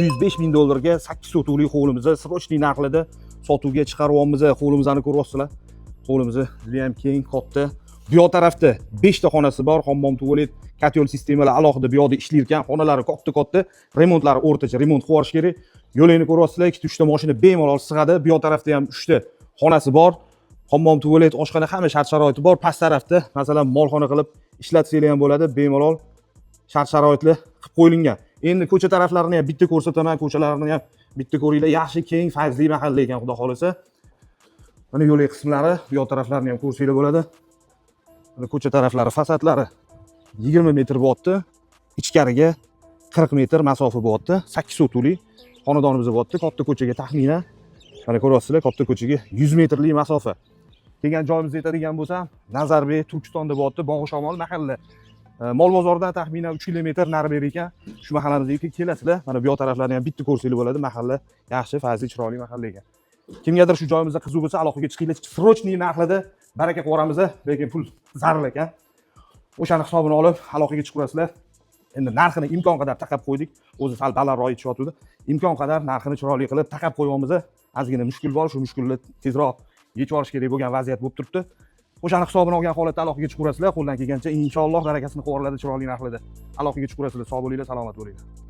$105 ming ga 8 sotuvlik hovlimizni srochniy narxida sotuvga chiqaryapmiz. Hovlimizni ko'ryapsizlar. Hovlimiz judayam keng, katta. Bu yoq tarafda 5 ta xonasi bor, hammom, tualet, kotel sistemalar alohida bu yoqda ishlar ekan. Xonalari katta-katta, remontlari o'rtacha remont qilib yuborish kerak. Yo'lingni ko'ryapsizlar, 2-3 ta mashina bemalol sig'adi. Bu yoq tarafda ham 3 ta xonasi bor. Hammom, tualet, oshxona hamma shart-sharoiti bor. Past tarafda, masalan, molxona qilib ishlatsanglar ham bo'ladi, bemalol shart-sharoitlar qilib qo'yilgan. Endi ko'cha taraflarini ham bitta ko'rsataman, ko'chalarni ham bitta ko'ringlar. Yaxshi, keng, fayzli mahalla ekan, xudo xolasa. Mana yo'lak qismlari, bu yoq taraflarini ham ko'rsanglar bo'ladi. Mana ko'cha taraflari, fasadlari 20 metr bo'lyapti. Ichkariga 40 metr masofa bo'lyapti. 8 sotuvlik xonadonimiz bo'lyapti. Katta ko'chaga taxminan mana ko'ryapsizlar, katta ko'chaga 100 metrlik masofa. Kelgan joyimizga yetadigan bo'lsam, Nazarbek, Turkistonda bo'lyapti, Bog'ishamol mahalla. Mol bozordan taxminan 3 kilometr nari ber ekan. Shu mahallamizga kelasizlar. Mana bu yoq taraflarni ham bitta ko'rsanglar bo'ladi. Mahalla yaxshi, fayzli, chiroyli mahalla ekan. Kimgadir shu joyimizda qiziq bo'lsa, aloqaga chiqinglar. Srochniy narxida baraka qilamiz, lekin pul zarur ekan. O'shani hisobini olib aloqaga chiqasizlar. Endi narxini imkon qadar taqab qo'ydik. O'zi sal balandroq aytishyapti. Imkon qadar narxini chiroyli qilib taqab qo'yamiz. Ozgina mushkul bor, shu mushkulni tezroq yechib olish kerak bo'lgan vaziyat bo'lib turibdi. O'shani hisobini olgan holatda aloqaga chiqasizlar. Qo'ldan kelgancha inshaalloh barakasini qo'g'irladi chiroyli narxlarda. Aloqaga chiqasizlar. Sog' bo'linglar, salomat bo'linglar.